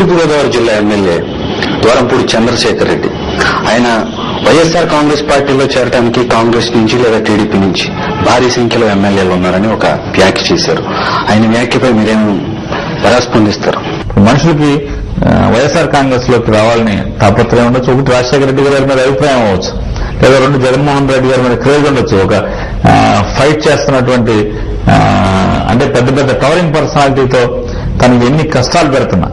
తూర్పుగోదావరి జిల్లా ఎమ్మెల్యే దూరంపూడి చంద్రశేఖర్ రెడ్డి. ఆయన వైఎస్ఆర్ కాంగ్రెస్ పార్టీలో చేరడానికి కాంగ్రెస్ నుంచి లేదా టీడీపీ నుంచి భారీ సంఖ్యలో ఎమ్మెల్యేలు ఉన్నారని ఒక వ్యాఖ్య చేశారు. ఆయన వ్యాఖ్యపై మీరేం ఎలా స్పందిస్తారు? మనుషులకి వైఎస్ఆర్ కాంగ్రెస్ లోకి రావాలని తాపత్రయం ఉండొచ్చు. ఒకటి రాజశేఖర రెడ్డి గారి మీద అభిప్రాయం అవ్వచ్చు, లేదా రెండు జగన్మోహన్ రెడ్డి గారి మీద క్రేజ్ ఉండొచ్చు. ఒక ఫైట్ చేస్తున్నటువంటి అంటే పెద్ద పెద్ద టవరింగ్ పర్సనాలిటీతో తనకి ఎన్ని కష్టాలు పెడుతున్నా,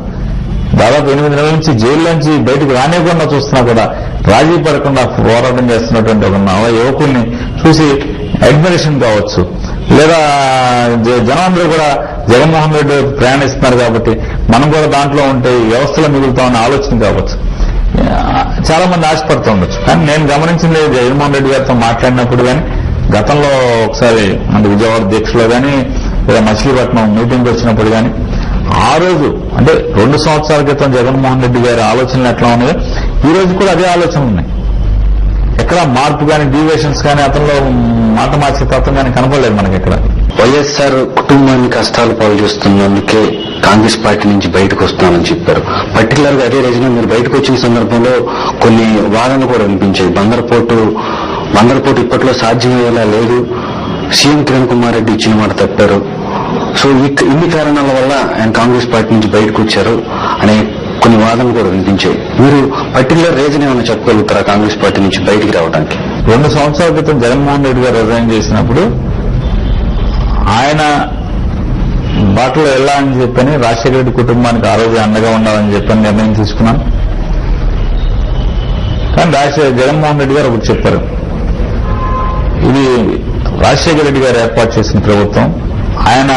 దాదాపు 8 నెలల నుంచి జైల్లోంచి బయటకు రానివ్వకుండా చూస్తున్నా కూడా రాజీ పడకుండా పోరాటం చేస్తున్నటువంటి ఒక నవ యువకుల్ని చూసి అడ్మిరేషన్ కావచ్చు, లేదా జనాలందరూ కూడా జగన్మోహన్ రెడ్డి ప్రయాణిస్తున్నారు కాబట్టి మనం కూడా దాంట్లో ఉంటే ఈ వ్యవస్థలో మిగులుతామన్న ఆలోచన కావచ్చు. చాలా మంది ఆశపడుతూ ఉండొచ్చు. కానీ నేను గమనించింది జగన్మోహన్ రెడ్డి గారితో మాట్లాడినప్పుడు కానీ, గతంలో ఒకసారి అంటే విజయవాడ దీక్షలో కానీ, లేదా మచిలీపట్నం మీటింగ్కి వచ్చినప్పుడు కానీ, ఆ రోజు అంటే 2 సంవత్సరాల క్రితం జగన్మోహన్ రెడ్డి గారి ఆలోచనలు ఎట్లా ఉన్నాయో ఈ రోజు కూడా అదే ఆలోచనలు ఉన్నాయి. ఎక్కడ మార్పు కానీ, డీవియేషన్స్ కానీ, అతనిలో మాట మార్చే తత్వం కానీ కనపడలేదు మనకి ఎక్కడ. వైఎస్ఆర్ కుటుంబాన్ని కష్టాలు పాలు చేస్తున్నందుకే కాంగ్రెస్ పార్టీ నుంచి బయటకు వస్తున్నామని చెప్పారు. పర్టికులర్ గా అదే రోజున మీరు బయటకు వచ్చిన సందర్భంలో కొన్ని వాదనలు కూడా వినిపించాయి. బందరపోటు ఇప్పట్లో సాధ్యమయ్యేలా లేదు, సీఎం కిరణ్ కుమార్ రెడ్డి ఇచ్చిన మాట తప్పారు, సో ఇన్ని కారణాల వల్ల ఆయన కాంగ్రెస్ పార్టీ నుంచి బయటకు వచ్చారు అనే కొన్ని వాదనలు కూడా వినిపించాయి. మీరు పర్టికులర్ రీజన్ ఏమైనా చెప్పగలుగుతారా కాంగ్రెస్ పార్టీ నుంచి బయటికి రావడానికి? 2 సంవత్సరాల క్రితం జగన్మోహన్ రెడ్డి గారు రిజైన్ చేసినప్పుడు ఆయన బాటలో వెళ్ళాలని చెప్పని రాజశేఖర రెడ్డి కుటుంబానికి ఆ రోజు అండగా ఉండాలని చెప్పని నిర్ణయం తీసుకున్నాను. కానీ జగన్మోహన్ రెడ్డి గారు ఒకటి చెప్పారు, ఇది రాజశేఖర రెడ్డి గారు ఏర్పాటు చేసిన ప్రభుత్వం, ఆయన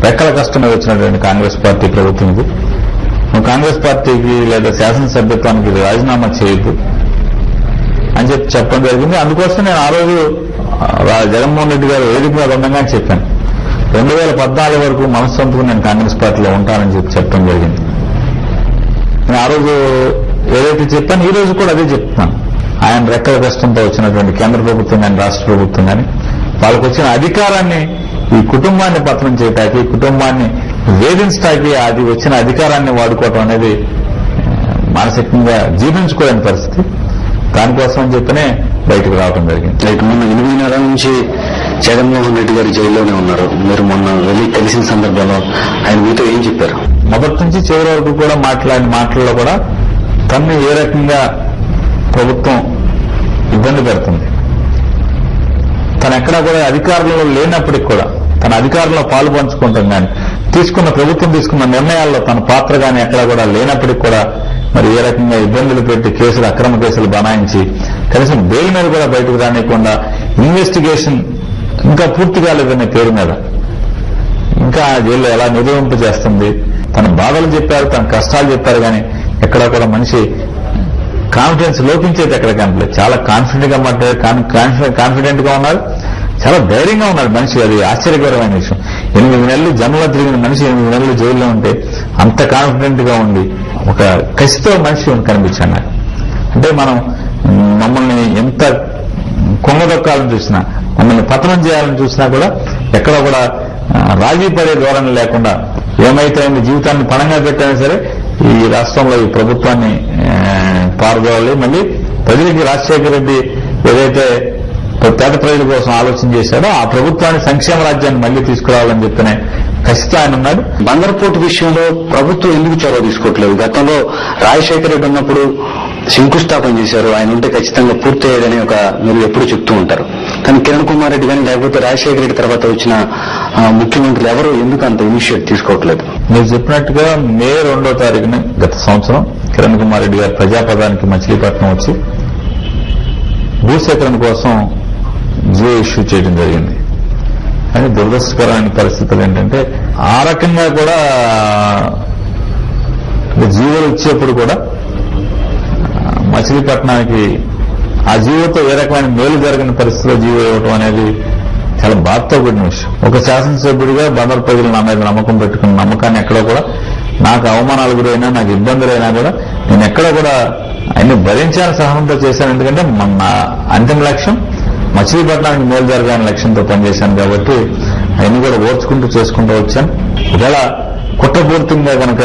రెక్కల కష్టం మీద వచ్చినటువంటి కాంగ్రెస్ పార్టీ ప్రభుత్వం ఇది, నువ్వు కాంగ్రెస్ పార్టీకి లేదా శాసనసభ్యత్వానికి రాజీనామా చేయొద్దు అని చెప్పడం జరిగింది. అందుకోసం నేను ఆ రోజు జగన్మోహన్ రెడ్డి గారు వేదిక మీద ఉండగానే చెప్పాను, 2014 వరకు మనస్సొంతకు నేను కాంగ్రెస్ పార్టీలో ఉంటానని చెప్పడం జరిగింది. నేను ఆ రోజు ఏదైతే చెప్పాను ఈ రోజు కూడా అదే చెప్తున్నాను. ఆయన రెక్కల కష్టంతో వచ్చినటువంటి కేంద్ర ప్రభుత్వం కానీ, రాష్ట్ర ప్రభుత్వం కానీ, వాళ్ళకు వచ్చిన అధికారాన్ని ఈ కుటుంబాన్ని పతనం చేయటానికి, కుటుంబాన్ని వేధించడానికి అది వచ్చిన అధికారాన్ని వాడుకోవటం అనేది మానసికంగా జీర్ణించుకోలేని పరిస్థితి. దానికోసం అని చెప్పనే బయటకు రావడం జరిగింది. మొన్న 8 నెలల నుంచి జగన్మోహన్ రెడ్డి గారు జైల్లోనే ఉన్నారు. మీరు మొన్న వెళ్ళి కలిసిన సందర్భంలో ఆయన మీతో ఏం చెప్పారు? మొదటి నుంచి చివరి వరకు కూడా మాట్లాడిన మాటల్లో కూడా తనని ఏ రకంగా ప్రభుత్వం ఇబ్బంది పెడుతుంది, తను ఎక్కడా కూడా అధికారంలో లేనప్పటికి కూడా తన అధికారంలో పాలు పంచుకుంటాం కానీ, ప్రభుత్వం తీసుకున్న నిర్ణయాల్లో తన పాత్ర కానీ ఎక్కడా కూడా లేనప్పటికి కూడా మరి ఏ రకంగా ఇబ్బందులు పెట్టి అక్రమ కేసులు బనాయించి కనీసం బెయిల్ మీద కూడా బయటకు రానియకుండా, ఇన్వెస్టిగేషన్ ఇంకా పూర్తి కాలేదనే పేరు మీద ఇంకా జైల్లో ఎలా నిర్వహింపు చేస్తుంది. తన బాధలు చెప్పారు, తన కష్టాలు చెప్పారు, కానీ ఎక్కడా కూడా మనిషి కాన్ఫిడెన్స్ లోపించేది ఎక్కడ కనపడలేదు. చాలా కాన్ఫిడెంట్ గా ఉన్నారు, చాలా ధైర్యంగా ఉన్నాడు మనిషి. అది ఆశ్చర్యకరమైన విషయం. 8 నెలలు జనంలో తిరిగిన మనిషి 8 నెలలు జైల్లో ఉంటే అంత కాన్ఫిడెంట్ గా ఉండి ఒక కసితో మనిషి కనిపించాడు నాకు. అంటే మమ్మల్ని ఎంత కొంగదొక్కాలని చూసినా, మమ్మల్ని పతనం చేయాలని చూసినా కూడా ఎక్కడ కూడా రాజీ పడే ధోరణి లేకుండా ఏమైతే జీవితాన్ని పణంగా పెట్టైనా సరే ఈ రాష్ట్రంలో ఈ ప్రభుత్వాన్ని పారదోలాలి, మళ్ళీ ప్రజలకి రాజశేఖర రెడ్డి ఏదైతే పేద ప్రజల కోసం ఆలోచన చేశాడో ఆ ప్రభుత్వాన్ని, సంక్షేమ రాజ్యాన్ని మళ్లీ తీసుకురావాలని చెప్పిన కసితో ఆయన ఉన్నాడు. బందరపోటు విషయంలో ప్రభుత్వం ఎందుకు చొరవ తీసుకోవట్లేదు? గతంలో రాజశేఖర రెడ్డి ఉన్నప్పుడు శంకుస్థాపన చేశారు, ఆయన ఉంటే ఖచ్చితంగా పూర్తయ్యేదని మీరు ఎప్పుడు చెప్తూ ఉంటారు. కానీ కిరణ్ కుమార్ రెడ్డి కానీ లేకపోతే రాజశేఖర రెడ్డి తర్వాత వచ్చిన ముఖ్యమంత్రులు ఎవరు ఎందుకు అంత ఇనిషియేట్ తీసుకోవట్లేదు? మీరు చెప్పినట్టుగా మే 2వ తారీఖున గత సంవత్సరం కిరణ్ కుమార్ రెడ్డి గారు ప్రజాపదానికి మచిలీపట్నం వచ్చి భూసేకరణ కోసం జియో ఇష్యూ చేయడం జరిగింది. కానీ దురదృష్టకరమైన పరిస్థితులు ఏంటంటే ఆ రకంగా కూడా జీవోలు ఇచ్చేప్పుడు కూడా మచిలీపట్నానికి ఆ జీవోతో ఏ రకమైన మేలు జరిగిన పరిస్థితిలో జీవో ఇవ్వడం అనేది చాలా బాధతో కూడిన విషయం. ఒక శాసనసభ్యుడిగా బందరు ప్రజలు నా మీద నమ్మకం పెట్టుకున్న నమ్మకాన్ని ఎక్కడో కూడా నాకు అవమానాలు గురైనా, నాకు ఇబ్బందులైనా కూడా నేను ఎక్కడో కూడా అన్ని భరించాలని సహనంతో చేశాను. ఎందుకంటే నా అంతిమ లక్ష్యం మచిలీపట్నానికి మేలు జరగాలని లక్ష్యంతో పనిచేశాను కాబట్టి అవన్నీ కూడా ఓర్చుకుంటూ చేసుకుంటూ వచ్చాను. ఒకవేళ కుట్రపూరితంగా కనుక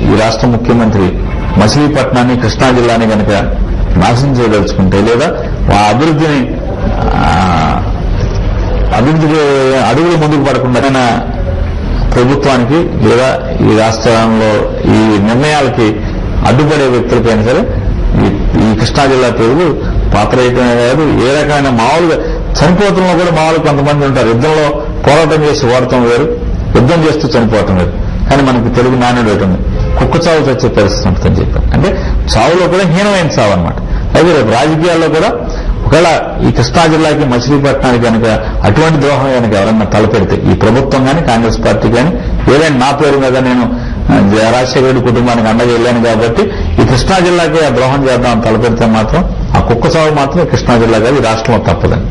ఈ రాష్ట్ర ముఖ్యమంత్రి మచిలీపట్నాన్ని, కృష్ణా జిల్లాని కనుక నాశనం చేయదలుచుకుంటే, లేదా ఆ అభివృద్ధికి అడుగులు ముందుకు పడకుండా ప్రభుత్వానికి లేదా ఈ రాష్ట్రంలో ఈ నిర్ణయాలకి అడ్డుపడే వ్యక్తులకైనా సరే ఈ కృష్ణా జిల్లా ప్రజలు పాత్ర వేయటమే కాదు, ఏ రకమైన మామూలుగా చనిపోవటంలో కూడా మామూలు కొంతమంది ఉంటారు. యుద్ధంలో పోరాటం చేసి ఓడటం వేరు, యుద్ధం చేస్తూ చనిపోవటం వేరు. కానీ మనకి తెలుగు నానుడు ఒకటి ఉంది, కుక్క చావు చచ్చే పరిస్థితి ఉంటుందని చెప్పారు. అంటే చావులో కూడా హీనమైన చావు అనమాట. అయితే రేపు రాజకీయాల్లో కూడా ఒకవేళ ఈ కృష్ణా జిల్లాకి, మచిలీపట్నానికి కనుక అటువంటి ద్రోహం కనుక ఎవరన్నా తలపెడితే, ఈ ప్రభుత్వం కానీ కాంగ్రెస్ పార్టీ కానీ, ఏదైనా నా పేరు మీద నేను రాజశేఖర రెడ్డి కుటుంబానికి అండగా వెళ్ళాను కాబట్టి ఈ కృష్ణా జిల్లాకి ఆ ద్రోహం చేద్దామని తలపెడితే మాత్రం ఆ కుక్క చావు మాత్రం కృష్ణా జిల్లా కాదు, ఈ రాష్ట్రంలో తప్పదండి.